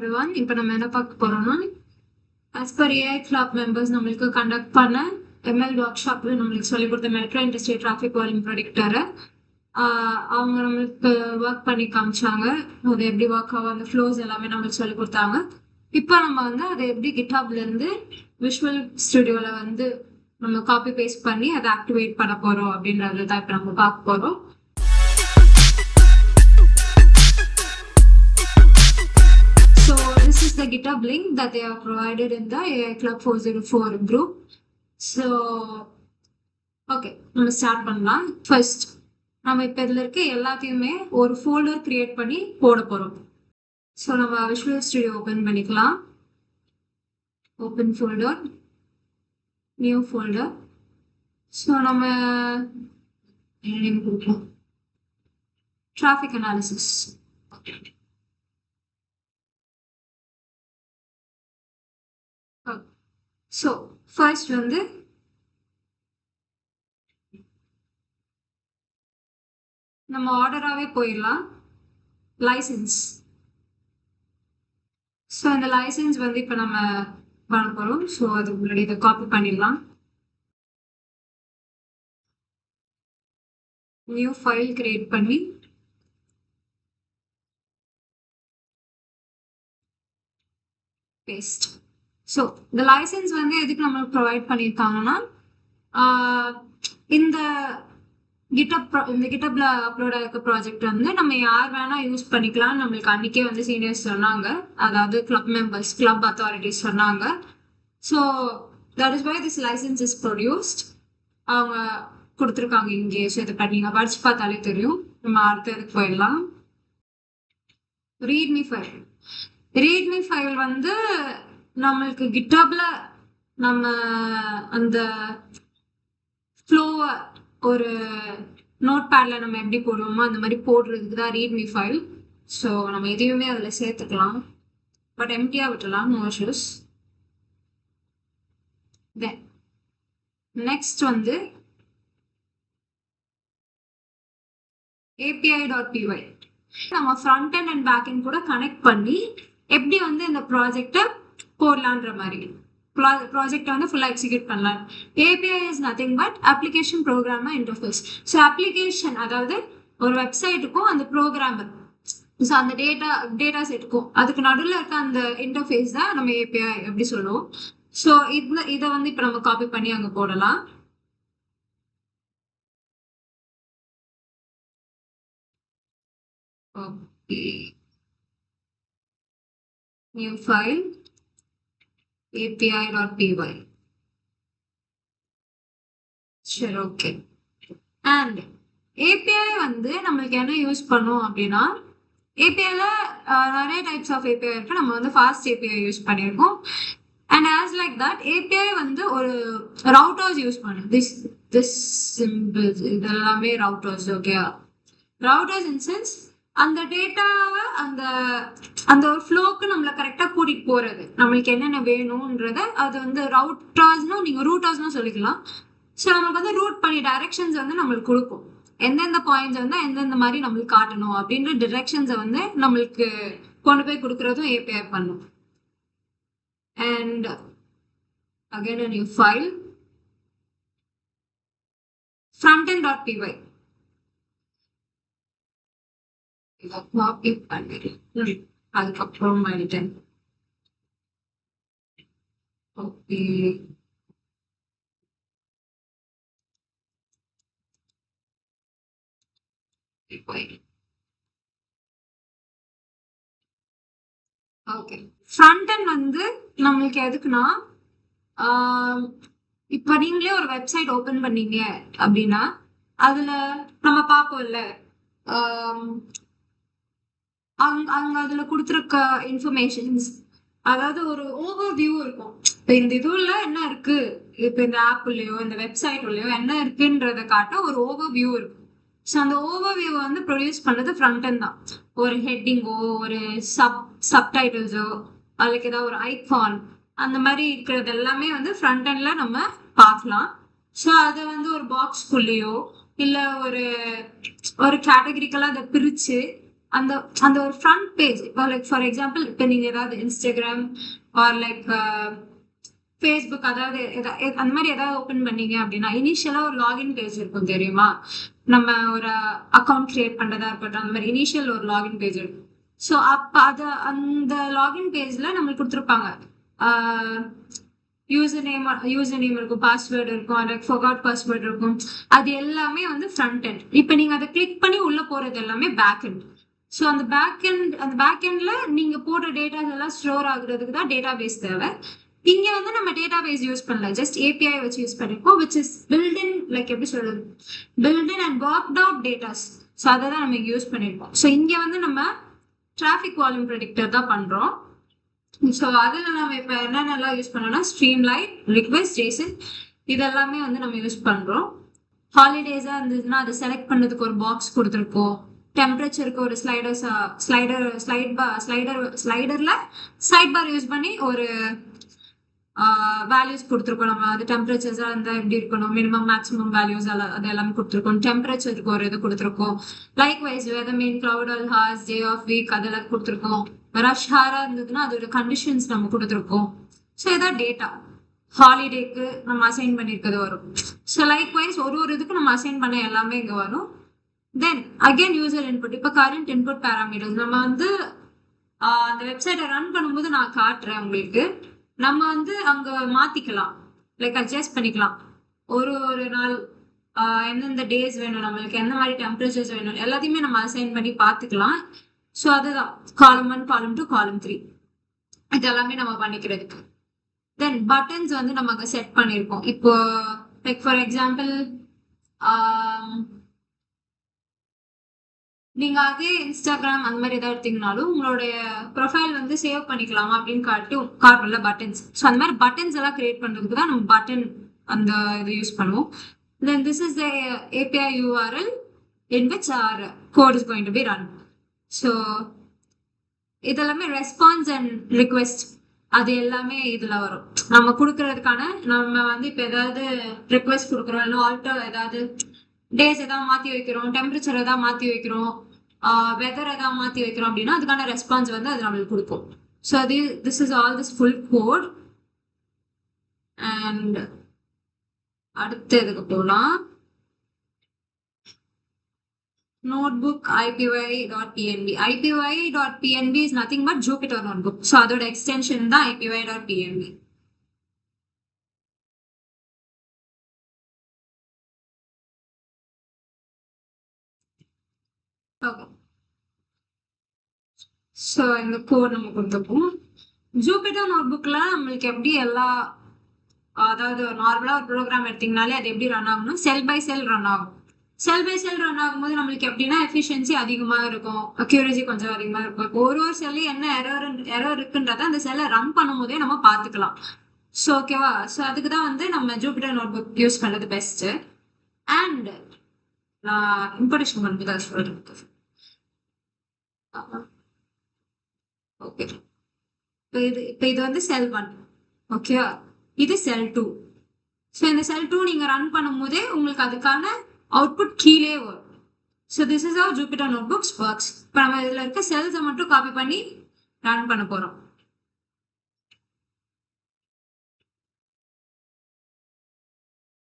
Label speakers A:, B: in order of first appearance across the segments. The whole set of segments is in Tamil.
A: everyone. இப்போ நம்ம என்ன பார்க்க போறோம்னா as per AI club members நம்மளுக்கு கண்டக்ட் பண்ண ML workshopல நம்மளுக்கு சொல்லிக் கொடுத்த மெட்ரோ இண்டஸ்ட்ரி டிராஃபிக் வால்யூம் ப்ரெடிக்டரை அவங்க நம்மளுக்கு ஒர்க் பண்ணி காமிச்சாங்க. அது எப்படி ஒர்க் ஆகும், அந்த ஃப்ளோஸ் எல்லாமே நம்மளுக்கு சொல்லி கொடுத்தாங்க. இப்போ நம்ம வந்து அதை எப்படி கிட்ஹப்ல இருந்து விஷுவல் ஸ்டுடியோல வந்து நம்ம காப்பி பேஸ்ட் பண்ணி அதை ஆக்டிவேட் பண்ண போறோம் அப்படின்றது தான் இப்போ நம்ம பார்க்க போறோம். So this is the GitHub link that they have provided in the AI Club 404 group. So okay, நம்ம ஸ்டார்ட் பண்ணலாம். ஃபர்ஸ்ட் நம்ம இப்போ இதில் இருக்க எல்லாத்தையுமே ஒரு ஃபோல்டர் கிரியேட் பண்ணி போட போகிறோம். ஸோ நம்ம விஷுவல் ஸ்டுடியோ ஓப்பன் பண்ணிக்கலாம். Open folder, new folder. So நம்ம என்ன நேம் கொடுக்கலாம், டிராஃபிக் அனாலிசிஸ். ஸோ ஃபர்ஸ்ட் வந்து நம்ம ஆர்டராகவே போயிடலாம். லைசன்ஸ். ஸோ இந்த லைசன்ஸ் வந்து இப்போ நம்ம பண்ண போகிறோம். ஸோ அதுக்கு முன்னாடி இதை காப்பி பண்ணிடலாம். நியூ ஃபைல் கிரியேட் பண்ணி பேஸ்ட். ஸோ இந்த லைசன்ஸ் வந்து எதுக்கு நம்மளுக்கு ப்ரொவைட் பண்ணியிருக்காங்கன்னா, இந்த கிட்டப்ல அப்லோட் ஆகிருக்க ப்ராஜெக்ட் வந்து நம்ம யார் வேணா யூஸ் பண்ணிக்கலாம். நம்மளுக்கு அன்னைக்கே வந்து சீனியர்ஸ் சொன்னாங்க, அதாவது கிளப் மெம்பர்ஸ், கிளப் அத்தாரிட்டிஸ் சொன்னாங்க. So that is why this licence is produced. அவங்க கொடுத்துருக்காங்க இங்கே. ஸோ இதை நீங்கள் படிச்சு பார்த்தாலே தெரியும். நம்ம அடுத்ததுக்கு போயிடலாம். README file. ரீட்மி ஃபைல் வந்து நம்மளுக்கு கிட்டப்ல நம்ம அந்த ஃப்ளோவை ஒரு நோட் பேட்ல நம்ம எப்படி போடுவோமோ அந்த மாதிரி போடுறதுக்கு தான் ரீட்மி ஃபைல். ஸோ நம்ம எதையுமே அதில் சேர்த்துக்கலாம், பட் எம்டியாக விட்டுலாம், நோ இஷ்யூஸ். தென் நெக்ஸ்ட் வந்து API.py. நம்ம front end and back end கூட கனெக்ட் பண்ணி எப்படி வந்து இந்த ப்ராஜெக்டை போடலான்ற மாதிரி ப்ராஜெக்டை வந்து ஃபுல்லாக எக்ஸிக்யூட் பண்ணலாம். API is nothing but application programmer interface. So application அதாவது ஒரு வெப்சைட்டுக்கும் அந்த ப்ரோக்ராமர், ஸோ அந்த டேட்டா செட்டுக்கும் அதுக்கு நடுவில் இருக்க அந்த இன்டர்ஃபேஸ் தான் நம்ம API எப்படி சொல்லுவோம். ஸோ இதை வந்து இப்போ நம்ம காப்பி பண்ணி அங்கே போடலாம். Okay, new file API.py. சரி, ஓகே. அண்ட் API வந்து நம்மளுக்கு என்ன யூஸ் பண்ணும் அப்படின்னா, APIல நிறைய டைப்ஸ் ஆஃப் API இருக்கு. நம்ம வந்து ஃபாஸ்ட் API யூஸ் பண்ணியிருக்கோம். And as like that API வந்து ஒரு ரவுட்டர்ஸ் யூஸ் பண்ணும். திஸ் சிம்பிள்ஸ் இதெல்லாமே routers. Okay, routers in sense அந்த டேட்டாவை அந்த ஒரு ஃப்ளோக்கு நம்மளை கரெக்டாக கூட்டிகிட்டு போகிறது, நம்மளுக்கு என்னென்ன வேணும்ன்றத அது வந்து ரவுட்டர்ஸ்னும் நீங்கள் ரூட்டர்ஸ்னும் சொல்லிக்கலாம். ஸோ நம்மளுக்கு வந்து ரூட் பண்ணி டைரக்ஷன்ஸ் வந்து நம்மளுக்கு கொடுக்கும். எந்தெந்த பாயிண்ட்ஸ் வந்து எந்தெந்த மாதிரி நம்மளுக்கு காட்டணும் அப்படின்ற டிரெக்ஷன்ஸை வந்து நம்மளுக்கு கொண்டு போய் கொடுக்குறதும் API பண்ணும். And again a new file, frontend.py. இதை காப்பி பண்ணிடுறேன், அதுக்கப்புறம் பண்ணிட்டேன். Okay, okay. ஃப்ரண்ட் எண்ட் வந்து நம்மளுக்கு எதுக்குன்னா, இப்போ நீங்களே ஒரு வெப்சைட் ஓப்பன் பண்ணீங்க அப்படின்னா அதில் நம்ம பார்ப்போம்ல, அங்கே அதில் கொடுத்துருக்க இன்ஃபர்மேஷன்ஸ், அதாவது ஒரு ஓவர் வியூ இருக்கும். இப்போ இந்த இதுல என்ன இருக்கு, இப்போ இந்த ஆப்லயோ இந்த வெப்சைட்லயோ என்ன இருக்குன்றத காட்ட ஒரு ஓவர் வியூ இருக்கும். ஸோ அந்த ஓவர் வியூ வந்து ப்ரொடியூஸ் பண்ணது ஃப்ரண்ட் எண்ட் தான். ஒரு ஹெட்டிங்கோ ஒரு சப்டைட்டில்ஸோ அதுக்கு ஏதாவது ஒரு ஐகான் அந்த மாதிரி இருக்கிறது எல்லாமே வந்து ஃப்ரண்ட் எண்ட்ல நம்ம பார்க்கலாம். ஸோ அதை வந்து ஒரு பாக்ஸ்குள்ளேயோ இல்லை ஒரு கேட்டகரிக்கெல்லாம் அதை பிரித்து அந்த அந்த ஒரு ஃப்ரண்ட் பேஜ் இப்போ லைக் ஃபார் எக்ஸாம்பிள் இப்போ நீங்க ஏதாவது இன்ஸ்டாகிராம் ஆர் லைக் ஃபேஸ்புக் அதாவது அந்த மாதிரி ஏதாவது ஓப்பன் பண்ணீங்க அப்படின்னா இனிஷியலா ஒரு லாகின் பேஜ் இருக்கும் தெரியுமா? நம்ம ஒரு அக்கௌண்ட் கிரியேட் பண்றதா இருக்கட்டும், அந்த மாதிரி இனிஷியல் ஒரு லாகின் பேஜ் இருக்கும். ஸோ அப்போ அது அந்த லாகின் பேஜ்ல நம்மளுக்கு கொடுத்துருப்பாங்க யூசர் நேம் இருக்கும், பாஸ்வேர்டு இருக்கும், லைக் ஃபர்காட் பாஸ்வேர்டு இருக்கும். அது எல்லாமே வந்து ஃப்ரண்ட் எண்ட். இப்போ நீங்க அதை கிளிக் பண்ணி உள்ள போறது எல்லாமே பேக் எண்ட். ஸோ அந்த பேக் எண்ட்ல நீங்க போடுற டேட்டாஸ் எல்லாம் ஸ்டோர் ஆகுறதுக்கு தான் டேட்டா பேஸ் தேவை. இங்க வந்து நம்ம டேட்டா பேஸ் யூஸ் பண்ணல, ஜஸ்ட் ஏபிஐ வச்சு யூஸ் பண்ணிருக்கோம், விச் இஸ் பில்டின் லைக் எப்படி சொல்றது, built-in and worked out datas. So அதை தான் நம்ம யூஸ் பண்ணிருக்கோம். ஸோ இங்க வந்து நம்ம டிராஃபிக் வால்யூம் ப்ரெடிக்டர் தான் பண்றோம். ஸோ அதில் நம்ம இப்போ என்னென்னலாம் யூஸ் பண்ணோம்னா ஸ்ட்ரீம்லைன், ரிக்வெஸ்ட், ஜேசன் இதெல்லாமே வந்து நம்ம யூஸ் பண்ணுறோம். ஹாலிடேஸாக இருந்ததுன்னா அதை செலக்ட் பண்ணுறதுக்கு ஒரு பாக்ஸ் கொடுத்துருக்கோம். டெம்பரேச்சருக்கு ஒரு ஸ்லைடரில் சைட் பார் யூஸ் பண்ணி ஒரு வேல்யூஸ் கொடுத்துருக்கோம். நம்ம அது டெம்பரேச்சர்ஸாக இருந்தால் எப்படி இருக்கணும், மினிமம் மேக்ஸிமம் வேல்யூஸ் அது எல்லாமே கொடுத்துருக்கோம். டெம்பரேச்சருக்கு ஒரு இது கொடுத்துருக்கோம். Likewise weather mean, cloud, all hours, day of week அதெல்லாம் கொடுத்துருக்கோம். ரஷ் ஹாரா இருந்ததுன்னா அதோட கண்டிஷன்ஸ் நம்ம கொடுத்துருக்கோம். ஸோ இதான் டேட்டா. ஹாலிடேக்கு நம்ம அசைன் பண்ணியிருக்கிறது வரும். ஸோ லைக் வைஸ் ஒரு இதுக்கு நம்ம அசைன் பண்ண எல்லாமே இங்கே வரும். Then again user input. இப்போ கரண்ட் இன்புட் பேராமீட்டர்ஸ் நம்ம வந்து அந்த வெப்சைட்டை ரன் பண்ணும்போது நான் காட்டுறேன் உங்களுக்கு. நம்ம வந்து அங்கே மாற்றிக்கலாம், லைக் அட்ஜஸ்ட் பண்ணிக்கலாம். ஒரு நாள் எந்தெந்த டேஸ் வேணும், நம்மளுக்கு எந்த மாதிரி டெம்பரேச்சர்ஸ் வேணும், எல்லாத்தையுமே நம்ம அசைன் பண்ணி பார்த்துக்கலாம். ஸோ அதுதான் காலம் 1, காலம் 2, காலம் 3 இது எல்லாமே நம்ம பண்ணிக்கிறதுக்கு. தென் பட்டன்ஸ் வந்து நம்ம அங்கே செட் பண்ணியிருக்கோம். இப்போ லைக் ஃபார் எக்ஸாம்பிள் நீங்க அதே இன்ஸ்டாகிராம் அந்த மாதிரி ஏதாவது எடுத்தீங்கனாலும் உங்களுடைய ப்ரொஃபைல் வந்து சேவ் பண்ணிக்கலாமா அப்படின்னு காட்டுல பட்டன்ஸ். ஸோ அந்த மாதிரி பட்டன்ஸ் எல்லாம் கிரியேட் பண்றதுக்கு தான் நம்ம பட்டன் அந்த இது யூஸ் பண்ணுவோம். Then this is the API URL in which our code is going to be run. So இதெல்லாமே ரெஸ்பான்ஸ் அண்ட் ரிக்வெஸ்ட் அது எல்லாமே இதுல வரும். நம்ம கொடுக்கறதுக்கான நம்ம வந்து இப்போ ஏதாவது ரிக்வெஸ்ட் கொடுக்குறோம், இல்லை ஆல்டர் ஏதாவது டேஸ் ஏதாவது மாற்றி வைக்கிறோம், டெம்பரேச்சர் ஏதாவது மாற்றி வைக்கிறோம், வெதர் ஏதாவது மாற்றி வைக்கிறோம் அப்படின்னா அதுக்கான ரெஸ்பான்ஸ் வந்து அது நம்மளுக்கு கொடுக்கும். So this is all this full code. And அடுத்த இதுக்கு போகலாம். notebook ipy.pnb. ipy.pnb is nothing but Jupyter notebook. So அதோட extension தான் ipy.pnb. Okay. So இந்த கோட் நம்ம கொடுத்துப்போம். ஜூபிட்டர் நோட்புக்ல நம்மளுக்கு எப்படி எல்லா அதாவது நார்மலா ஒரு ப்ரோக்ராம் எடுத்தீங்கனாலே அது எப்படி ரன் ஆகும்னா செல் பை செல் ரன் ஆகும். செல் பை செல் ரன் ஆகும்போது நம்மளுக்கு எப்படின்னா எஃபிஷியன்சி அதிகமாக இருக்கும், அக்யூரசி கொஞ்சம் அதிகமாக இருக்கும். இப்போ ஒரு செல்லு என்ன எரர் இருக்குன்றத அந்த செல்லை ரன் பண்ணும் போதே நம்ம பார்த்துக்கலாம். ஸோ ஓகேவா? ஸோ அதுக்கு தான் வந்து நம்ம ஜூபிட்டர் நோட்புக் யூஸ் பண்ணுறது பெஸ்ட்டு. அண்ட் நான் இம்பார்டேஷன் பண்ணி தான் சொல்கிறேன். ஓகே, இப்போ இது வந்து செல் 1, ஓகேவா? இது செல் 2. ஸோ இந்த செல் 2 நீங்கள் ரன் பண்ணும் போதே உங்களுக்கு அதுக்கான அவுட்புட் கீழே வரும். So this is how Jupiter notebooks works. இப்போ நம்ம இதில் இருக்க செல்ஸை மட்டும் காப்பி பண்ணி ரன் பண்ண போகிறோம்.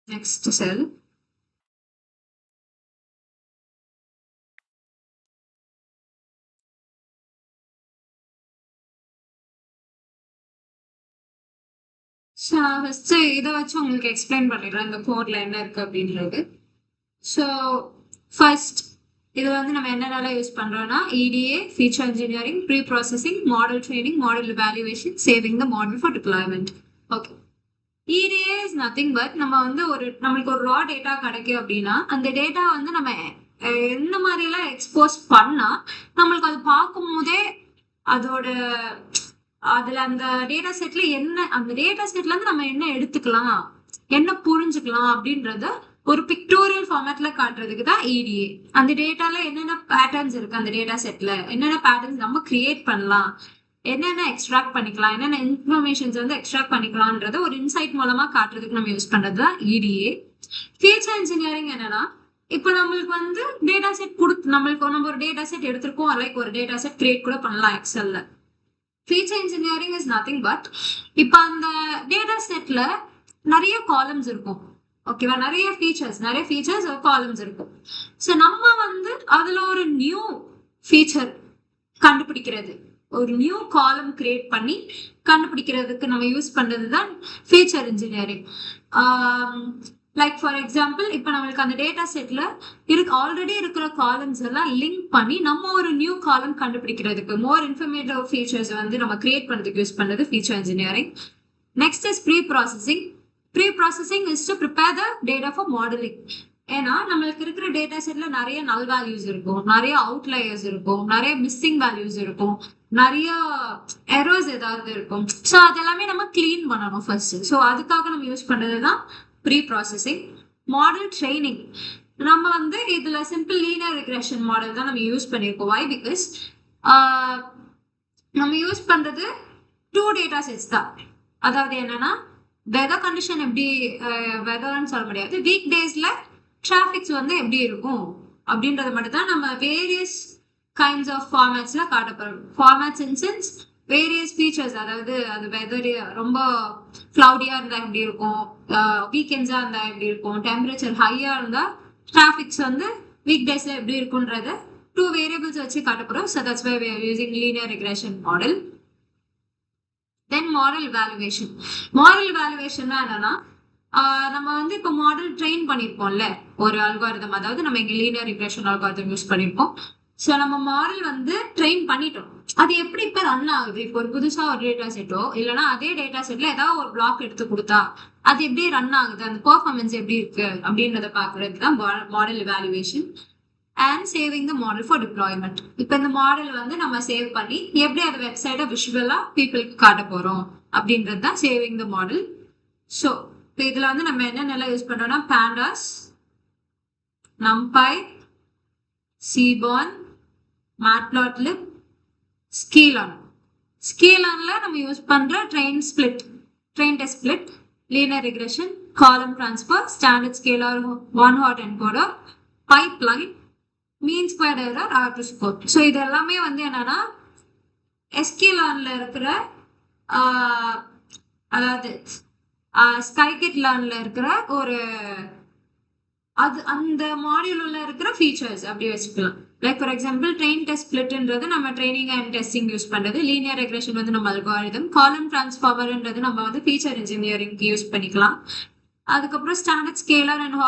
A: நெக்ஸ்ட் செல். ஸோ நான் ஃபஸ்ட்டு இதை வச்சு உங்களுக்கு எக்ஸ்பிளைன் பண்ணிடுறேன் இந்த கோடில் என்ன இருக்குது அப்படின்றது. ஸோ ஃபர்ஸ்ட் இது வந்து நம்ம என்னென்னலாம் யூஸ் பண்ணுறோன்னா EDA, feature engineering, pre processing, model training, model evaluation, saving the model for deployment. Okay, EDA is nothing but நம்ம வந்து நம்மளுக்கு ஒரு ரா டேட்டா கிடைக்கும் அப்படின்னா அந்த டேட்டா வந்து நம்ம எந்த மாதிரியெல்லாம் எக்ஸ்போஸ் பண்ணால் நம்மளுக்கு அது பார்க்கும் போதே அதோட அதில் அந்த டேட்டா செட்ல அந்த டேட்டா செட்ல இருந்து நம்ம என்ன எடுத்துக்கலாம், என்ன புரிஞ்சுக்கலாம் அப்படின்றத ஒரு பிக்டோரியல் ஃபார்மேட்ல காட்டுறதுக்கு தான் EDA. அந்த டேட்டால என்னென்ன பேட்டர்ன்ஸ் இருக்கு, அந்த டேட்டா செட்ல என்னென்ன பேட்டர்ன்ஸ் நம்ம கிரியேட் பண்ணலாம், என்னென்ன எக்ஸ்ட்ராக்ட் பண்ணிக்கலாம், என்னென்ன இன்ஃபர்மேஷன்ஸ் வந்து எக்ஸ்ட்ராக்ட் பண்ணிக்கலாம்ன்றத ஒரு இன்சைட் மூலமா காட்டுறதுக்கு நம்ம யூஸ் பண்றது தான் EDA. ஃபீச்சர் இன்ஜினியரிங் என்னன்னா இப்போ நம்மளுக்கு வந்து டேட்டா செட் கொடுத்து நம்ம ஒரு டேட்டா செட் எடுத்திருக்கோம், லைக் ஒரு டேட்டா செட் கிரியேட் கூட பண்ணலாம் எக்ஸல்ல. Feature engineering is nothing but இப்போ அந்த டேட்டா செட்ல நிறைய காலம்ஸ் இருக்கும். ஓகேவா, நிறைய ஃபீச்சர்ஸ் காலம்ஸ் இருக்கும். ஸோ நம்ம வந்து அதுல ஒரு நியூ ஃபீச்சர் கண்டுபிடிக்கிறது, ஒரு நியூ காலம் கிரியேட் பண்ணி கண்டுபிடிக்கிறதுக்கு நம்ம யூஸ் பண்றது தான் feature engineering. Like for example, இப்போ நம்மளுக்கு அந்த டேட்டா செட்ல ஆல்ரெடி இருக்கிற காலம்ஸ் எல்லாம் லிங்க் பண்ணி நம்ம ஒரு நியூ காலம் கண்டுபிடிக்கிறதுக்கு, மோர் இன்ஃபர்மேட்டிவ் ஃபீச்சர்ஸ் வந்து நம்ம கிரியேட் பண்ணுறதுக்கு யூஸ் பண்ணுறது feature engineering. Next is pre processing. Pre processing is to prepare the data for modelling. ஏன்னா நம்மளுக்கு இருக்கிற டேட்டா செட்ல நிறைய நல் வேல்யூஸ் இருக்கும், நிறைய அவுட்லயர்ஸ் இருக்கும், நிறைய மிஸ்ஸிங் வேல்யூஸ் இருக்கும், நிறைய எரர்ஸ் ஏதாவது இருக்கும். ஸோ அதெல்லாமே நம்ம கிளீன் பண்ணணும் ஃபர்ஸ்ட். ஸோ அதுக்காக நம்ம யூஸ் பண்றது தான் ப்ரீ ப்ராசஸிங். Model training. நம்ம வந்து இதுல சிம்பிள் லீனியர் ரிக்ரெஷன் மாடல் தான் நம்ம யூஸ் பண்ணியிருக்கோம். வை? பிகாஸ் நம்ம யூஸ் பண்றது 2 டேட்டா செட்ஸ் தான். அதாவது என்னன்னா, வெதர் கண்டிஷன் எப்படி, வெதர்ன்னு சொல்ல முடியாது, வீக் டேஸ்ல டிராஃபிக்ஸ் வந்து எப்படி இருக்கும் அப்படின்றது மட்டும் தான் நம்ம வேரியஸ் கைண்ட்ஸ் ஆஃப் ஃபார்மேட்ஸ்ல காட்ட போறோம். Formats in sense various features, அதாவது அது வெதர் ரொம்ப கிளவுடியா இருந்தா எப்படி இருக்கும், வீக்கெண்ட்ஸா இருந்தா எப்படி இருக்கும், டெம்பரேச்சர் ஹையா இருந்தா டிராஃபிக்ஸ் வந்து வீக் டேஸ்ல எப்படி இருக்கும்ன்றது 2 வேரியபிள்ஸ் வச்சு காட்ட போறோம். So that's why we are using linear regression model. Then moral evaluation. moral evaluation என்னன்னா, நம்ம வந்து இப்போ மாடல் ட்ரெயின் பண்ணியிருப்போம்ல ஒரு அல்காரிதம், அதாவது நம்ம இங்கே லீனியர் ரிக்ரெஷன் அல்காரிதம் யூஸ் பண்ணியிருப்போம். ஸோ நம்ம மாடல் வந்து ட்ரெயின் பண்ணிட்டோம். அது எப்படி இப்போ ரன் ஆகுது, இப்போ ஒரு புதுசா ஒரு டேட்டா செட்டோ இல்லைன்னா அதே டேட்டா செட்ல ஏதாவது ஒரு பிளாக் எடுத்து கொடுத்தா அது எப்படி ரன் ஆகுது, அந்த பெர்ஃபார்மன்ஸ் எப்படி இருக்கு அப்படின்றத பாக்குறது தான் model evaluation. And saving the model for deployment. இப்போ இந்த மாடல் வந்து நம்ம சேவ் பண்ணி எப்படி அந்த வெப்சைட்டை விஷுவலா பீப்புளுக்கு காட்ட போறோம் அப்படின்றது தான் சேவிங் த மாடல். ஸோ இப்போ இதுல வந்து நம்ம என்னென்னலாம் யூஸ் பண்றோம்னா, pandas, numpy, seaborn, matplotlib, sklearn. sklearnல நம்ம யூஸ் பண்ற train test split, linear regression, column transfer, standard scalar, one hot encoder, pipeline, mean squared error, R2 so இது எல்லாமே வந்து என்னன்னா sklearnல இருக்கிற அதாவது ஸ்கைகிட்-லேர்ன்ல இருக்கிற ஒரு அந்த மாடியூல்ல இருக்கிற ஃபீச்சர்ஸ் அப்படி வச்சுக்கலாம். Like for example, train test ஸ்பிளிட்ன்றது நம்ம ட்ரைனிங் அண்ட் டெஸ்டிங் யூஸ் பண்றது, லீனியர் ரெக்ரெஷன் வந்து நம்ம அல்காரிதம், காலம் டிரான்ஸ்ஃபார்மர்ன்றது நம்ம வந்து ஃபீச்சர் இன்ஜினியரிங்க்கு யூஸ் பண்ணிக்கலாம். அதுக்கப்புறம் standard scalar and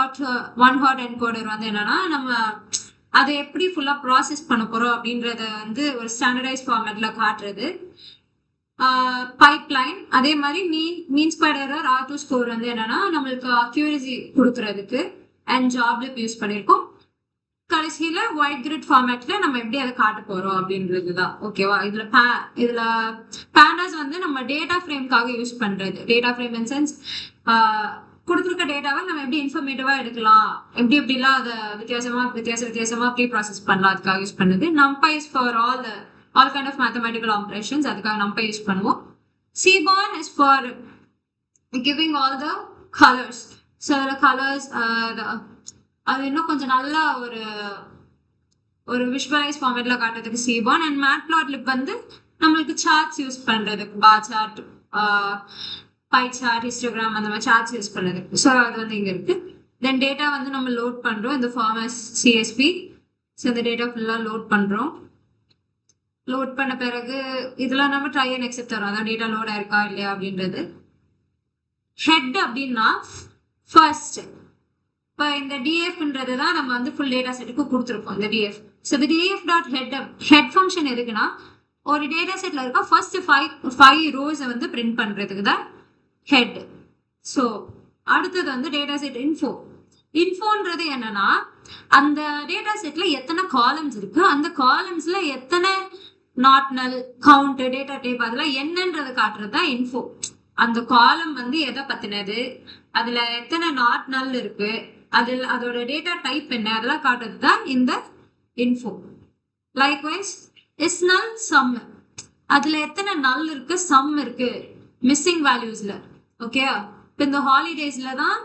A: one hot encoder வந்து என்னன்னா, நம்ம அதை எப்படி ஃபுல்லா ப்ராசஸ் பண்ண போறோம் அப்படின்றத வந்து ஒரு ஸ்டாண்டர்டைஸ் ஃபார்மேட்ல காட்டுறது. பைப்லைன் அதே மாதிரி மீன் ஸ்கொயர்ட் எரர், R2 வந்து என்னன்னா நம்மளுக்கு அக்யூரசி கொடுக்கறதுக்கு, அண்ட் ஜாப்லிப் யூஸ் பண்ணியிருக்கோம். கடைசியில ஒயிட் கிரிட் ஃபார்மேட்ல நம்ம எப்படி அதை காட்ட போறோம் அப்படின்றது தான். ஓகேவா, இதுல pandas வந்து நம்ம டேட்டா ஃப்ரேம்காக யூஸ் பண்றது. டேட்டா ஃப்ரேம் இன் சென்ஸ் கொடுத்துருக்க டேட்டாவை நம்ம எப்படி இன்ஃபர்மேட்டிவா எடுக்கலாம், எப்படிலாம் அதை வித்தியாசமா ப்ரீ ப்ராசஸ் பண்ணலாம், அதுக்காக யூஸ் பண்ணுது. numpy is for all kind of mathematical operations, அதுக்காக numpy யூஸ் பண்ணுவோம். seaborn is for giving all the colors. So the colors அது இன்னும் கொஞ்சம் நல்லா ஒரு விஷுவலைஸ் ஃபார்மேட்ல காட்டுறதுக்கு seaborn. அண்ட் matplotlib வந்து நம்மளுக்கு சார்ட்ஸ் யூஸ் பண்றதுக்கு, bar chart, pie chart, histogram அந்த மாதிரி சார்ட்ஸ் யூஸ் பண்றதுக்கு. ஸோ அது வந்து இங்க இருக்கு. தென் டேட்டா வந்து நம்ம லோட் பண்றோம் இந்த ஃபார்ம் CSV. ஸோ இந்த டேட்டா ஃபுல்லா லோட் பண்றோம். லோட் பண்ண பிறகு இதெல்லாம் நம்ம ட்ரை அண்ட் எக்ஸெப்ட் தரோம், அதான் டேட்டா லோட் ஆயிருக்கா இல்லையா அப்படின்றது. ஹெட் அப்படின்னா ஃபர்ஸ்ட் இப்போ இந்த டிஎஃப்ன்றது தான் நம்ம வந்து ஃபுல் டேட்டா செட்டுக்கு கொடுத்துருக்கோம், இந்த டிஎஃப். ஸோ இந்த டிஎஃப் டாட் ஹெட் ஃபங்க்ஷன் எதுக்குன்னா, ஒரு டேட்டா செட்ல இருக்க ஃபர்ஸ்ட் 5 ரோஸை வந்து பிரிண்ட் பண்றதுக்கு தான் ஹெட். ஸோ அடுத்தது வந்து டேட்டா செட் இன்ஃபோன்றது என்னன்னா, அந்த டேட்டா செட்ல எத்தனை காலம்ஸ் இருக்கு, அந்த காலம்ஸ்ல எத்தனை நாட் நல், கவுண்ட், டேட்டா டைப், அதெல்லாம் என்னன்றது காட்டுறது தான் இன்ஃபோ. அந்த காலம் வந்து எதை பத்தினது, அதுல எத்தனை நாட் நல் இருக்கு, அதோட டேட்டா டைப் என்ன, அதெல்லாம் காட்டுறது தான் இந்த info. Likewise is null sum, அதுல எத்தனை நல் இருக்கு, சம் இருக்கு மிஸ்ஸிங் வேல்யூஸ்ல. ஓகே, இப்போ இந்த ஹாலிடேஸ்ல தான்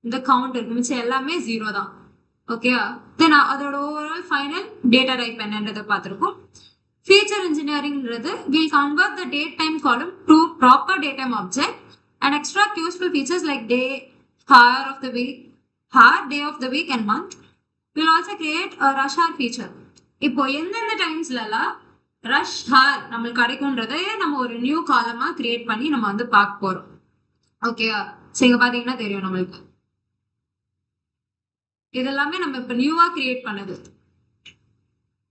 A: இந்த கவுண்ட் இருக்கு, மிச்சம் எல்லாமே 0 தான். ஓகேயா? தென் அதோட ஓவரால் ஃபைனல் டேட்டா டைப் என்னன்றதை பார்த்துருக்கோம். ஃபீச்சர் இன்ஜினியரிங்கிறது will convert the date time column to proper date time object and extract useful features like day, hour of the week, hour, day of the week and month. We'll also create a rush hour feature. இப்போ எந்தெந்த டைம்ஸ்லலாம் ரஷ் ஹார் நம்மளுக்கு கிடைக்கும்ன்றதை நம்ம ஒரு நியூ காலமா கிரியேட் பண்ணி நம்ம வந்து பார்க்க போறோம். ஓகேயா? ஸோ இங்க பாத்தீங்கன்னா தெரியும் நம்மளுக்கு இதெல்லாமே நம்ம இப்போ நியூவா கிரியேட் பண்ணது.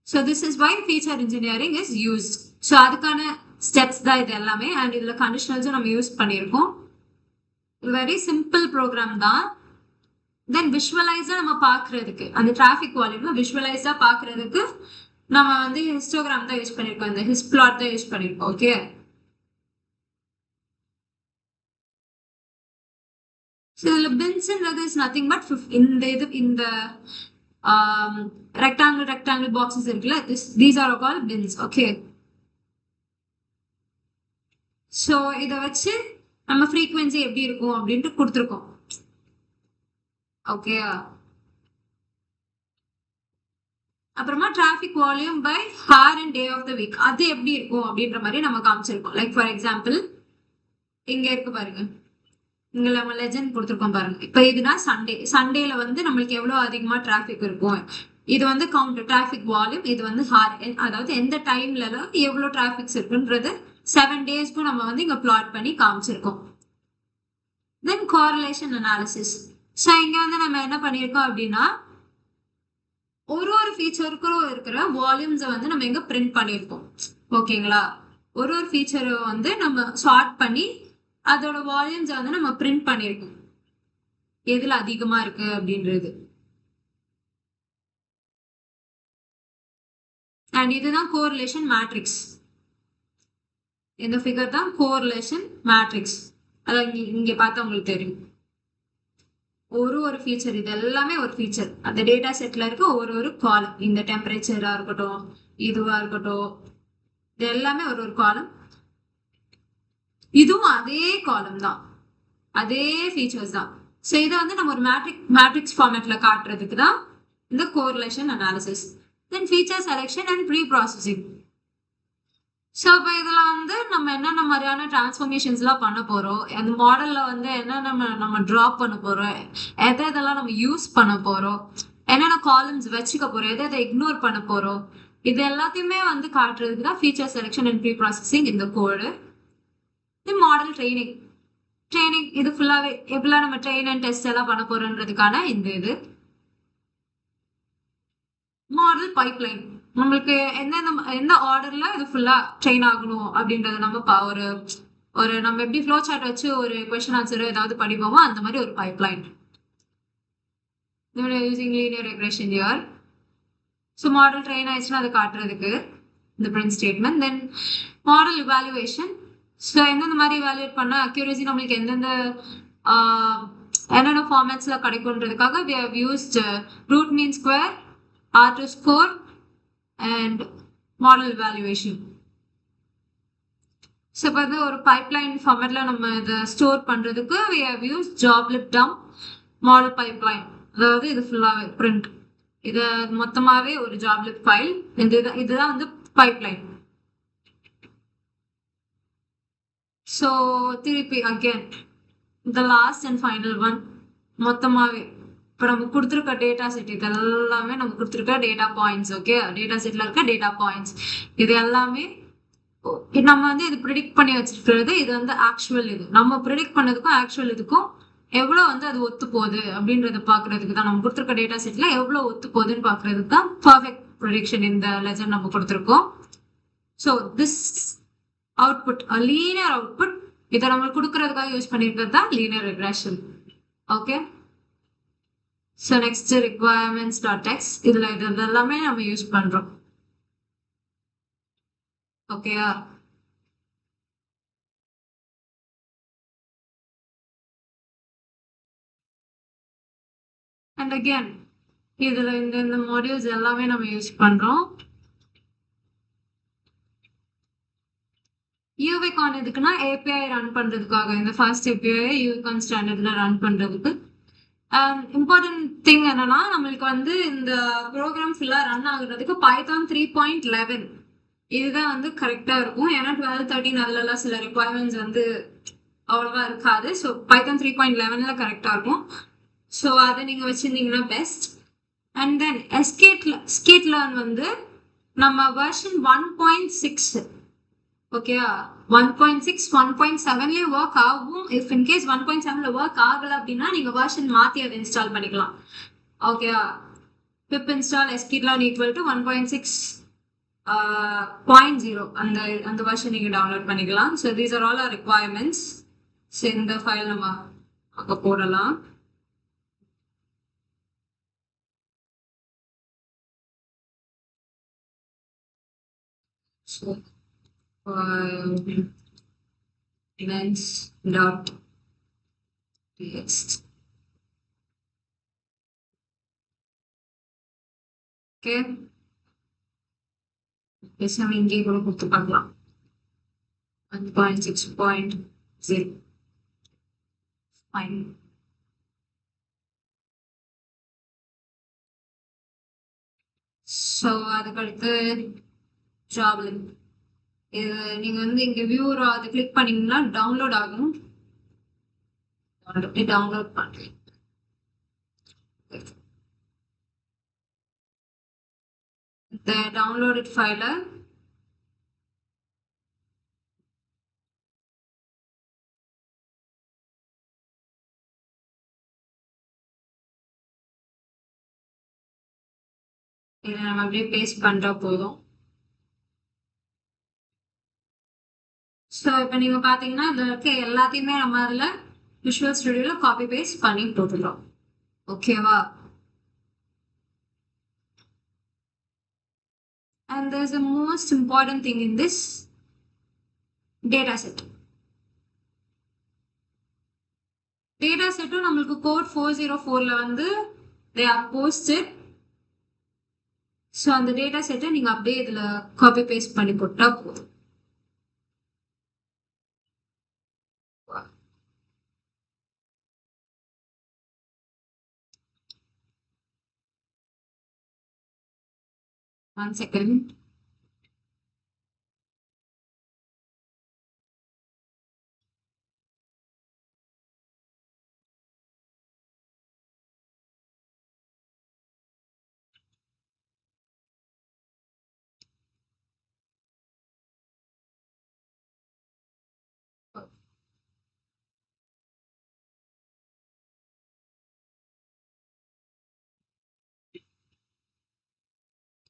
A: So this is why feature engineering is used. So அதுக்கான ஸ்டெப்ஸ் தான் இது எல்லாமே. அண்ட் இதில் கண்டிஷனல்ஸும் நம்ம யூஸ் பண்ணியிருக்கோம். வெரி சிம்பிள் ப்ரோக்ராம் தான். தென் விஷுவலைஸாக நம்ம பார்க்கறதுக்கு அந்த டிராஃபிக் வால்யூம் விஷுவலைஸாக பார்க்கறதுக்கு நம்ம வந்து ஹிஸ்டோகிராம் தான் யூஸ் பண்ணியிருக்கோம். இந்த ஹிஸ் பிளாட் தான் யூஸ் பண்ணியிருக்கோம். ஓகே, ஸோ இதில் பின்ஸ்ன்றது இஸ் நத்திங் பட் இந்த ரெக்டாங்கிள் பாக்ஸஸ் இருக்குல்ல, these are call pins. Okay, so இதை வச்சு நம்ம ஃப்ரீக்வன்சி எப்படி இருக்கும் அப்படின்ட்டு கொடுத்துருக்கோம். ஓகே, அப்புறமா traffic volume by hour and day of the week அது எப்படி இருக்கும் அப்படின்ற மாதிரி நம்ம காமிச்சிருக்கோம். லைக் ஃபார் எக்ஸாம்பிள் இங்க இருக்கு பாருங்க, இங்க நம்ம லெஜண்ட் கொடுத்துருக்கோம் பாருங்க. இப்போ இதுனா சண்டேல வந்து நம்மளுக்கு எவ்வளவு அதிகமா டிராஃபிக் இருக்கும், இது வந்து கவுண்ட் டிராஃபிக் வால்யூம், இது வந்து ஹார், அதாவது எந்த டைம்ல எவ்வளவு டிராஃபிக்ஸ் இருக்குன்றது 7 டேஸ்க்கும் நம்ம வந்து இங்க பிளாட் பண்ணி காமிச்சிருக்கோம். தென் கோரிலேஷன் அனாலிசிஸ். ஸோ இங்க வந்து நம்ம என்ன பண்ணியிருக்கோம் அப்படின்னா ஒரு ஃபீச்சருக்கும் இருக்கிற வால்யூம்ஸை வந்து நம்ம எங்க பிரிண்ட் பண்ணியிருக்கோம். ஓகேங்களா? ஒரு ஃபீச்சரை வந்து நம்ம ஷார்ட் பண்ணி அதோட வால்யூம்ஸை வந்து நம்ம பிரிண்ட் பண்ணியிருக்கோம் எதுல அதிகமா இருக்கு அப்படின்றது. அண்ட் இதுதான் கோரிலேஷன் மேட்ரிக்ஸ். இந்த ஃபிகர் தான் கோரிலேஷன் மேட்ரிக்ஸ். அதான் இங்க பார்த்தா உங்களுக்கு தெரியும். ஒரு ஃபீச்சர், இது எல்லாமே ஒரு ஃபீச்சர். அந்த டேட்டா செட்ல இருக்க ஒரு காலம், இந்த டெம்பரேச்சரா இருக்கட்டும், இதுவா இருக்கட்டும், இது எல்லாமே ஒரு காலம். இதுவும் அதே காலம் தான், அதே ஃபீச்சர்ஸ் தான். ஸோ இதை வந்து நம்ம ஒரு மேட்ரிக்ஸ் ஃபார்மேட்ல காட்டுறதுக்கு தான் இந்த correlation analysis. Then feature selection and pre processing. So இப்போ இதில் வந்து நம்ம என்னென்ன மாதிரியான டிரான்ஸ்ஃபர்மேஷன்ஸ்லாம் பண்ண போகிறோம், அந்த மாடலில் வந்து என்னென்ன நம்ம ட்ராப் பண்ண போகிறோம், எதெல்லாம் நம்ம யூஸ் பண்ண போகிறோம், என்னென்ன காலம்ஸ் வச்சுக்க போகிறோம், எதை இக்னோர் பண்ண போகிறோம், இது எல்லாத்தையுமே வந்து காட்டுறதுக்கு தான் feature selection and pre processing இந்த கோடு. இது மாடல் ட்ரைனிங் இது ஃபுல்லாகவே எப்படிலாம் நம்ம ட்ரெயின் அண்ட் டெஸ்ட் எல்லாம் பண்ண போகிறோன்றதுக்கான இந்த இது. மாடல் பைப்லைன் நம்மளுக்கு எந்த ஆர்டர்ல இது ஃபுல்லா ட்ரெயின் ஆகணும் அப்படின்றத நம்ம ஒரு நம்ம எப்படி ஃப்ளோ சார்ட் வச்சு ஒரு கொஸ்டின் ஆன்சர் ஏதாவது படிப்போமோ அந்த மாதிரி ஒரு pipeline using linear regression here. So model train ஆயிடுச்சுன்னா அதை காட்டுறதுக்கு இந்த பிரிண்ட் ஸ்டேட்மெண்ட். தென் மாடல் இவாலுவேஷன். ஸோ எந்தெந்த மாதிரி இவாலுவேட் பண்ண அக்யூரேசி நம்மளுக்கு எந்தெந்த என்னென்ன ஃபார்மேட்ஸ்ல கிடைக்கும்ன்றதுக்காக we have used root mean square, R2 score and model evaluation. So இப்போ வந்து ஒரு பைப்லைன் ஃபார்மேட்ல நம்ம இதை ஸ்டோர் பண்றதுக்கு we have used joblib dump model pipeline. அதாவது இது ஃபுல்லாவே பிரிண்ட், இது மொத்தமாவே ஒரு joblib ஃபைல். இதுதான் வந்து பைப்லைன். ஸோ திருப்பி again the last and final one மொத்தமாவே இப்போ நம்ம கொடுத்துருக்க டேட்டா செட் இது எல்லாமே நம்ம கொடுத்துருக்க டேட்டா பாயிண்ட்ஸ். ஓகே, டேட்டா செட்ல இருக்க டேட்டா பாயிண்ட்ஸ் இது எல்லாமே நம்ம வந்து இது ப்ரிடிக்ட் பண்ணி வச்சிருக்கிறது. இது வந்து ஆக்சுவல், இது நம்ம ப்ரிடிக்ட் பண்ணதுக்கும் ஆக்சுவல் இதுக்கும் எவ்வளோ வந்து அது ஒத்து போகுது அப்படின்றத பாக்குறதுக்கு தான் நம்ம கொடுத்துருக்க டேட்டா செட்ல எவ்வளோ ஒத்து போகுதுன்னு பாக்குறதுக்கு தான் பர்ஃபெக்ட் ப்ரிடிக்ஷன் இந்த லெஜண்ட் நம்ம கொடுத்துருக்கோம். So this output linear output இதை நம்மளுக்கு கொடுக்கறதுக்காக யூஸ் பண்ணிருக்கிறது தான் linear regression. Okay, so next requirements.txt இதுல இது எல்லாமே நம்ம யூஸ் பண்றோம். ஓகேயா? அண்ட் அகேன் இதுல இந்த மாடியூல்ஸ் எல்லாமே நம்ம யூஸ் பண்றோம். யூவிகான் எதுக்குன்னா ஏபிஐ ரன் பண்றதுக்காக, இந்த ஃபர்ஸ்ட் ஏபிஐ யூவிகான் ஸ்டாண்டர்ட்ல ரன் பண்றதுக்கு இம்பார்ட்டன்ட் திங் என்னன்னா நம்மளுக்கு வந்து இந்த ப்ரோக்ராம் ஃபுல்லா ரன் ஆகுறதுக்கு பைத்தான் 3.11 இதுதான் வந்து கரெக்டா இருக்கும். ஏன்னா 12 13 அதுலலாம் சில ரிக்வயர்மெண்ட்ஸ் வந்து அவ்வளவா இருக்காது. ஸோ பைத்தான் 3.11ல கரெக்டா இருக்கும். ஸோ அதை நீங்க வச்சிருந்தீங்கன்னா best. And then scikit learn வந்து நம்ம வெர்ஷன் 1.6 ஓகேவா 1.6 1.7லயே ஒர்க் ஆகும். இஃப் இன்கேஸ் 1.7ல ஒர்க் ஆகல அப்படின்னா நீங்க வெர்ஷன் மாத்தி அதை இன்ஸ்டால் பண்ணிக்கலாம். ஓகேவா pip install sklearn equal to 1.6.0 அந்த அந்த வெர்ஷன் நீங்க டவுன்லோட் பண்ணிக்கலாம். So these are all our requirements. So இந்த ஃபைல் நம்ம அங்கே போடலாம். ஸோ events.txt ஓகே பேசாம இங்கே கூட கொடுத்து பார்க்கலாம். 1.6.0 ஃபைன். ஸோ அதுக்கடுத்து ஜாப் லிங்க் இது நீங்க வந்து இங்க வியூர் அதை கிளிக் பண்ணீங்கன்னா டவுன்லோட் ஆகும். டவுன்லோட் பண்றேன். இந்த டவுன்லோடட் ஃபைலை இதை நம்ம அப்படியே பேஸ்ட் பண்றா போதும். ஸோ இப்போ நீங்க பாத்தீங்கன்னா இதுல இருக்க எல்லாத்தையுமே நம்ம அதுல விஷுவல் ஸ்டுடியோல காப்பி பேஸ்ட் பண்ணி போட்டுடுறோம். ஓகேவா? And there's the most important thing in this data set. Data set நம்மளுக்கு கோட் 404ல வந்து they are posted. ஸோ அந்த டேட்டா செட்டை நீங்க அப்படியே இதுல காப்பி பேஸ்ட் பண்ணி போட்டா போதும். One second.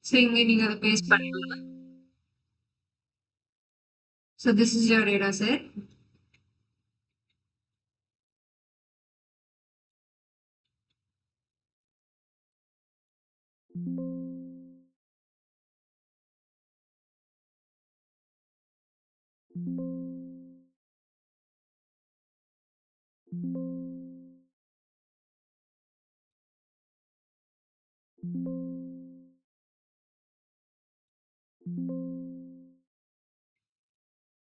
A: So இங்க நீங்க அதை பேஸ்ட் பண்ணிக்கலாம். So this is your data set.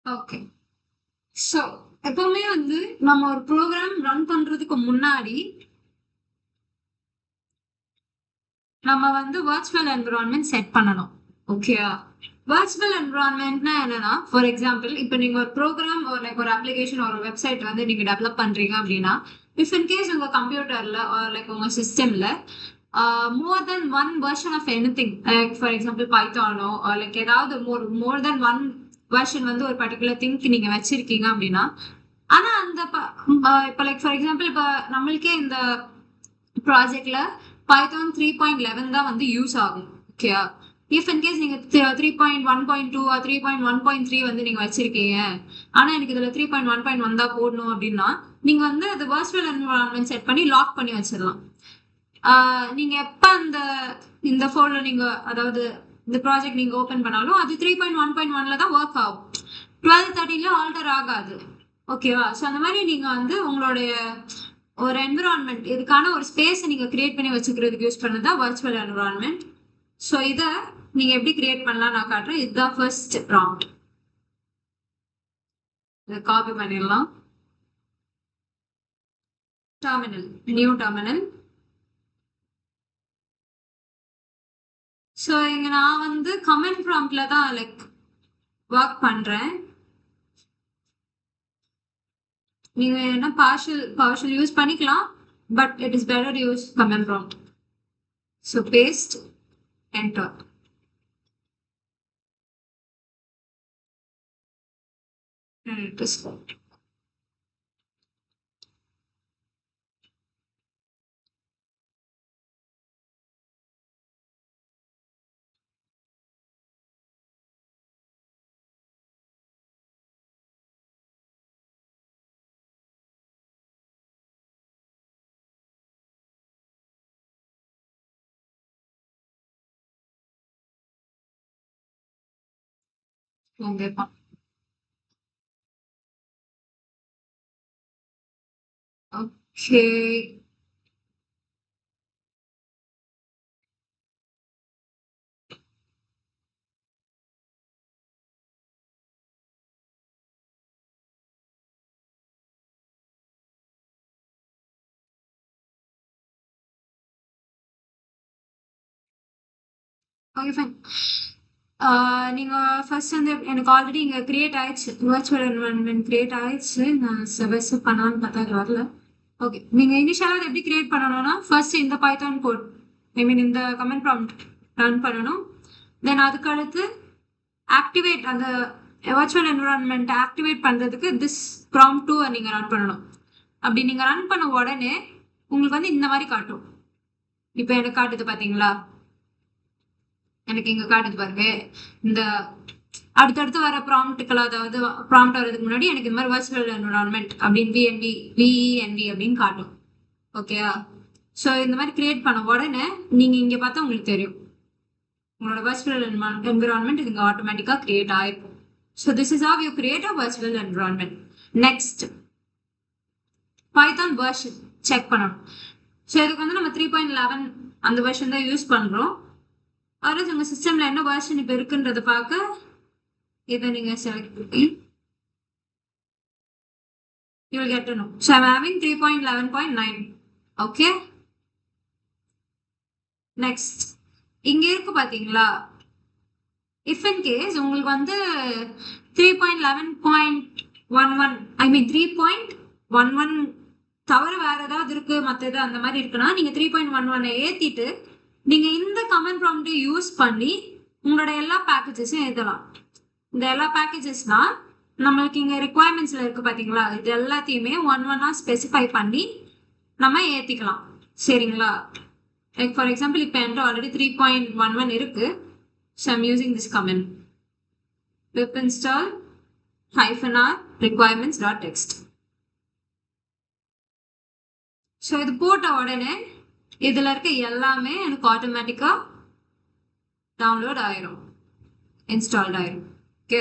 A: Okay so எப்பவுமே வந்து நம்ம ஒரு ப்ரோக்ராம் ரன் பண்றதுக்கு முன்னாடி நம்ம வந்து வர்ச்சுவல் என்விரான்மெண்ட் செட் பண்ணணும். ஓகேயா? வர்ச்சுவல் என்விரான்மெண்ட்னா என்னன்னா ஃபார் எக்ஸாம்பிள் இப்போ நீங்க ஒரு ப்ரோக்ராம் ஒரு லைக் ஒரு அப்ளிகேஷன் ஒரு வெப்சைட் வந்து நீங்க டெவலப் பண்றீங்க அப்படின்னா இஃப் இன்கேஸ் உங்க கம்ப்யூட்டர்ல லைக் உங்க சிஸ்டம்ல more than one version of anything like for example பைத்தானோ லைக் ஏதாவது more than one version வந்து ஒரு பர்டிகுலர் திங்க் நீங்க வச்சிருக்கீங்க அப்படின்னா ஆனா அந்த இப்போ லைக் ஃபார் எக்ஸாம்பிள் இப்போ நம்மளுக்கே இந்த ப்ராஜெக்ட்ல பைத்தான் 3.11 தான் வந்து யூஸ் ஆகும். ஓகேயா? இஃப் இன்கேஸ் நீங்க 3.1.2 3.1.3 வந்து நீங்க வச்சிருக்கீங்க ஆனா எனக்கு இதுல 3.1.1 தான் போடணும் அப்படின்னா நீங்க வந்து அது வர்ச்சுவல் என்விரான்மெண்ட் செட் பண்ணி லாக் பண்ணி வச்சிடலாம். நீங்க எப்ப அந்த இந்த ஃபோல்டர் நீங்க அதாவது இந்த ப்ராஜெக்ட் நீங்க ஓபன் பண்ணாலும் அது 3.1.1ல தான் ஒர்க் ஆகும். 12 13ல ஆல்டர் ஆகாது. ஓகேவா? ஸோ அந்த மாதிரி நீங்க வந்து உங்களுடைய ஒரு என்விரான்மெண்ட் இதுக்கான ஒரு ஸ்பேஸ் நீங்க கிரியேட் பண்ணி வச்சுக்கிறதுக்கு யூஸ் பண்ணதான் வர்ச்சுவல் என்விரான்மெண்ட். ஸோ இதை நீங்க எப்படி கிரியேட் பண்ணலாம் நான் காட்டுறேன். இதுதான் ஃபர்ஸ்ட் ப்ராம்ப்ட். இதை காப்பி பண்ணிடலாம். Terminal, new terminal. ஸோ இங்க நான் வந்து கமெண்ட் ப்ராம்ப்ட்ல தான் லைக் ஒர்க் பண்றேன். நீங்க என்ன partial யூஸ் பண்ணிக்கலாம், but it is better use command prompt. So paste, enter. It is கண்டிப்பா. ஓகே. Okay fine. நீங்க ஃபர்ஸ்ட் வந்து எனக்கு ஆல்ரெடி இங்க கிரியேட் ஆயிடுச்சு, வர்ச்சுவல் என்வரன்மெண்ட் கிரியேட் ஆயிடுச்சு. நான் சர்வீஸ் பண்ணலாம்னு பார்த்தா அது வரல. ஓகே, நீங்க இனிஷியலா அதை எப்படி கிரியேட் பண்ணணும்னா ஃபர்ஸ்ட் இந்த பைத்தான் கோட், ஐ மீன் இந்த கமெண்ட் ப்ராம்ப்ட் ரன் பண்ணணும். தென் அதுக்கு அடுத்து ஆக்டிவேட் அந்த வர்ச்சுவல் என்வரான்மெண்ட் ஆக்டிவேட் பண்றதுக்கு திஸ் ப்ராம்ப்ட் 2 நீங்க ரன் பண்ணணும். அப்படி நீங்க ரன் பண்ண உடனே உங்களுக்கு வந்து இந்த மாதிரி காட்டும். இப்போ எனக்கு காட்டுது பாத்தீங்களா, எனக்கு இங்க காட்டுது பாருங்க. இந்த அடுத்தடுத்து வர ப்ராம்ப்ட்டுகள், அதாவது ப்ராம்ப்ட் வரதுக்கு முன்னாடி எனக்கு இந்த மாதிரி வர்ச்சுவல் என்வரான்மெண்ட் அப்படின்னு விஎன்வி அப்படின்னு காட்டும். ஓகேயா? ஸோ இந்த மாதிரி கிரியேட் பண்ண உடனே நீங்க இங்க பார்த்தா உங்களுக்கு தெரியும் உங்களோட வர்ச்சுவல் என்விரான்மெண்ட் இங்க ஆட்டோமேட்டிக்கா கிரியேட் ஆயிருக்கும். So this is how you create a virtual environment. Next Python version check பண்ணணும். ஸோ இதுக்கு வந்து நம்ம 3.11 அந்த வெர்ஷன் தான் யூஸ் பண்றோம். அதாவது உங்க சிஸ்டம்ல என்ன வெர்ஷன் இப்போ இருக்குன்றத பார்க்க இதை நீங்க செலக்ட் பண்ணி you will get to know. So I'm having 3.11.9. okay. Next இங்க இருக்கு பாத்தீங்களா, இஃப் இன் கேஸ் உங்களுக்கு வந்து 3.11.11 ஐ மீன் 3.11 தவிர வேற ஏதாவது இருக்கு, மற்றது அந்த மாதிரி இருக்குன்னா நீங்க 3.11 ஏத்திட்டு நீங்க இந்த கமெண்ட் ப்ராம்ப்ட் யூஸ் பண்ணி உங்களோட எல்லா பேக்கேஜஸும் எழுதலாம். இந்த எல்லா பேக்கேஜஸ்னா நம்மளுக்கு இங்க ரிக்குவயர்மெண்ட்ஸ்ல இருக்கு பாத்தீங்களா, இது எல்லாத்தையுமே ஒன்னா ஸ்பெசிஃபை பண்ணி நம்ம ஏத்திக்கலாம். சரிங்களா? லைக் ஃபார் எக்ஸாம்பிள் இப்போ என்கிட்ட ஆல்ரெடி 3.11 இருக்கு. So I'm using this comment pip install -r requirements.txt. So இது போட்ட உடனே இதுல இருக்க எல்லாமே எனக்கு ஆட்டோமேட்டிக்கா டவுன்லோட் ஆயிரும், இன்ஸ்டால்ட் ஆயிரும். ஓகே,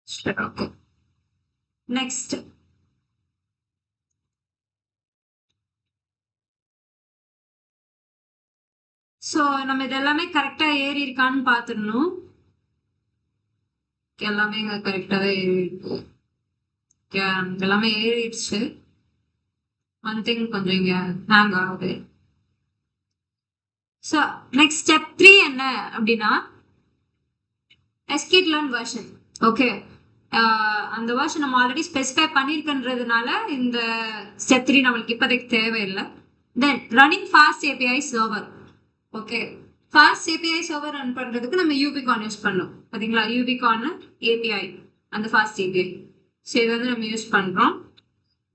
A: சரி ஓகே. நெக்ஸ்ட் ஸோ நம்ம இது எல்லாமே கரெக்டா ஏறி இருக்கான்னு பார்த்துடணும். எல்லாமே இங்க கரெக்டா தான் ஏறி இருக்கு. எல்லாமே ஏறிடுச்சு. ஒன் திங் கொஞ்சம் இங்க ஹேங் ஆகுது. ஸோ நெக்ஸ்ட் ஸ்டெப் 3 என்ன அப்படின்னா sklearn வெர்ஷன். ஓகே, அந்த வெர்ஷன் நம்ம ஆல்ரெடி ஸ்பெசிஃபை பண்ணியிருக்கன்றதுனால இந்த ஸ்டெப் 3 நம்மளுக்கு இப்போதைக்கு தேவையில்லை. Then running fast API server. Okay, fast API server run பண்றதுக்கு நம்ம யூபிகான் யூஸ் பண்ணோம் பாத்தீங்களா, யூபிகான் ஏபிஐ அந்த ஃபாஸ்ட் ஏபிஐ. ஸோ இதை வந்து நம்ம யூஸ் பண்றோம்.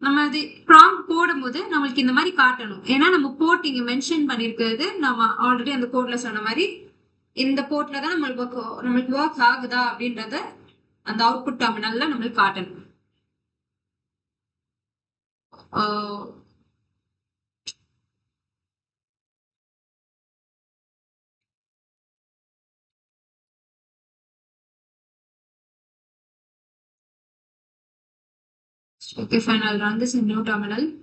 A: நம்ம அது ப்ராம்ப்ட் போடும்போது நம்மளுக்கு இந்த மாதிரி காட்டணும். ஏன்னா நம்ம போர்ட் இங்க மென்ஷன் பண்ணிருக்கிறது நம்ம ஆல்ரெடி அந்த கோட்ல சொன்ன மாதிரி இந்த போர்ட்ல தான் நம்மளுக்கு ஒர்க் ஆகுதா அப்படின்றத அந்த அவுட்புட் டெர்மினல்ல நம்மளுக்கு காட்டணும். Uh, okay, fine. I'll run this in new terminal.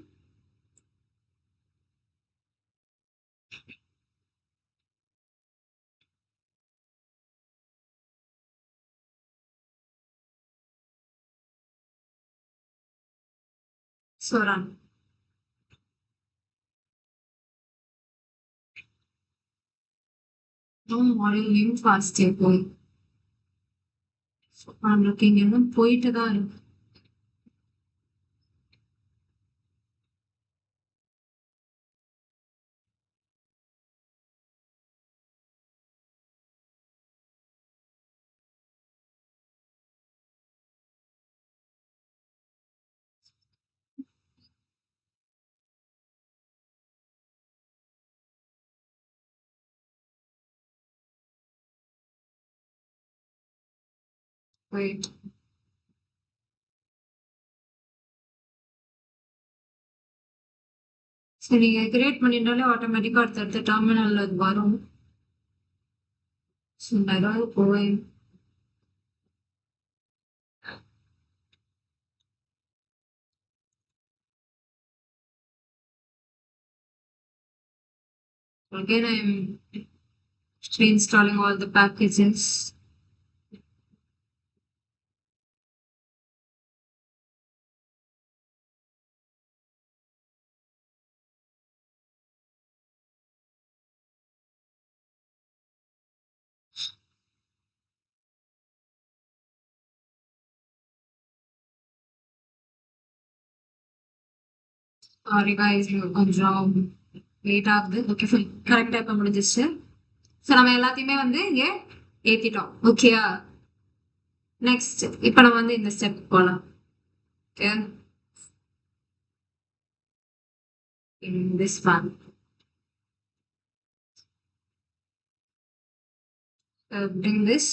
A: So run. No module name fast boy. So I'm looking in போயிட்டு தான் இருக்கு. Wait. சரி நீங்க கிரியேட் பண்ணிட்டாலே ஆட்டோமேட்டிக்கா அடுத்தடுத்த டெர்மினல்ல அது வரும். ஸோ நான் ஏதாவது போவேன். Again, I'm reinstalling all the packages. Sorry guys, கொஞ்சம் லேட் ஆகுது. ஓகே ஃபைன், கரெக்டாக இப்போ முடிஞ்சிச்சு. ஸோ நம்ம எல்லாத்தையுமே வந்து இங்கே ஏற்றிட்டோம். ஓகேயா, நெக்ஸ்ட் இப்போ நம்ம வந்து இந்த ஸ்டெப் போகலாம். Okay, in this one. Bring this.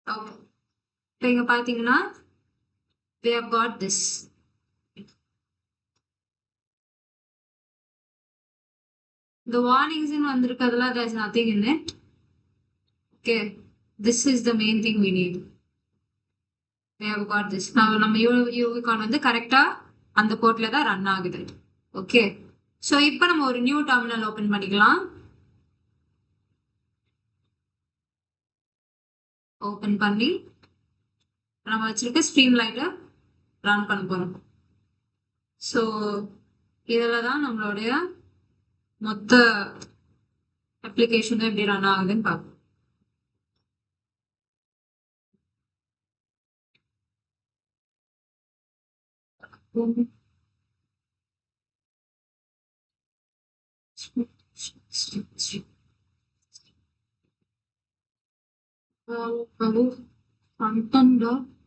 A: Okay. இப்போ இங்கே பார்த்தீங்கன்னா we have got this. The warnings in வந்திருக்கிறதுல there's nothing in it. Okay, this is the main thing we need. We have got this. நம்ம யூவிகான் வந்து கரெக்டா அந்த போர்ட்ல தான் ரன் ஆகுது. ஓகே, ஸோ இப்போ நம்ம ஒரு நியூ டெர்மினல் ஓப்பன் பண்ணிக்கலாம். ஓப்பன் பண்ணி நம்ம வச்சிருக்க ஸ்ட்ரீம் லைட்டை ரன் பண்ண போறோம். ஸோ இதில் தான் நம்மளுடைய மொத்த அப்ளிகேஷன் எப்படி ரன் ஆகுதுன்னு பார்ப்போம்.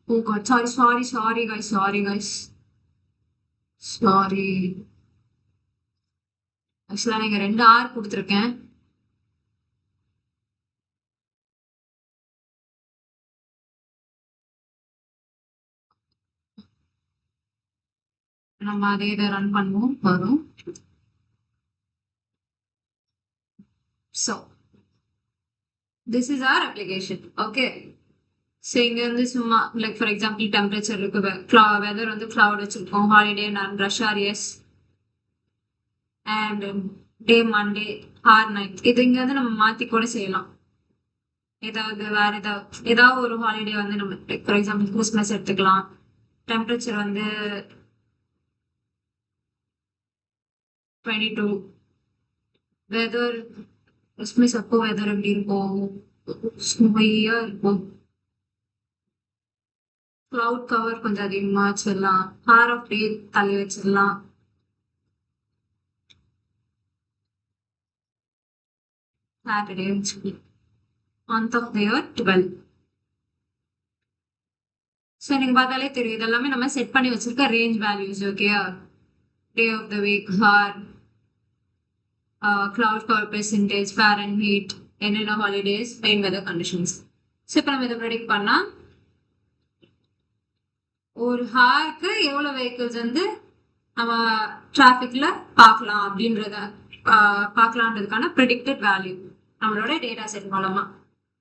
A: Oh god, sorry guys, sorry. ஆக்சுவலா நீங்க 2 ஆர் கொடுத்துருக்கேன். நம்ம அதே இதை ரன் பண்ணுவோம், வரும். So this is our application. Okay, so இங்கே வந்து சும்மா லைக் ஃபார் எக்ஸாம்பிள் டெம்பரேச்சர் இருக்கு, வெதர் வந்து கிளவுட் வச்சிருக்கோம், holiday non rush hour yes, and day Monday or night. இது இங்கே வந்து நம்ம மாற்றி கூட செய்யலாம். ஏதாவது வேற ஏதாவது ஒரு ஹாலிடே வந்து நம்ம லைக் ஃபார் எக்ஸாம்பிள் கிறிஸ்மஸ் எடுத்துக்கலாம். டெம்பரேச்சர் வந்து 22. வெதர் கிறிஸ்மஸ் அப்போ வெதர் எப்படி இருக்கும், சுமையா இருக்கும். கிளவுட் கவர் கொஞ்சம் அதிகமா வச்சிடலாம், ஹார் ஆஃப் டே தள்ளி வச்சிடலாம். சாட்டர்டே வச்சுக்கலாம். month of the year 12. So நீங்கள் பார்த்தாலே தெரியும் இதெல்லாமே நம்ம செட் பண்ணி வச்சிருக்க ரேஞ்ச் வேல்யூஸ். ஓகேயா, day of the week, hour, cloud cover percentage, Fahrenheit, என்னென்ன holidays, rain weather conditions. So இப்போ நம்ம இதை ப்ரெடிக்ட் பண்ணால் ஒரு ஹாருக்கு எவ்வளோ வெஹிக்கிள்ஸ் வந்து நம்ம டிராஃபிக்ல பார்க்கலாம் அப்படின்றத பார்க்கலான்றதுக்கான ப்ரெடிக்டட் வேல்யூ நம்மளோட டேட்டா செட் மூலமா.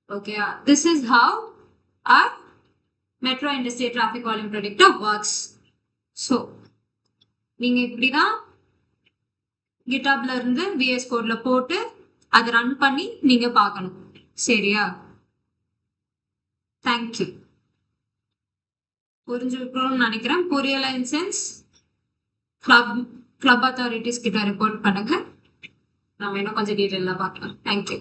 A: ஓகேயா, this is how are metro industrial traffic volume predictor works. So நீங்க இப்படிதான் கிட்டாப்ல இருந்து விஎஸ் கோட்ல போட்டு அதை ரன் பண்ணி நீங்க பார்க்கணும். சரியா, தேங்க்யூ. புரிஞ்சுக்கணும்னு நினைக்கிறேன். புரியல இன் சென்ஸ் கிளப் அத்தாரிட்டிஸ் கிட்ட ரிப்போர்ட் பண்ணுங்க. நம்ம இன்னும் கொஞ்சம் டீட்டெயிலாக பார்க்கலாம். தேங்க்யூ.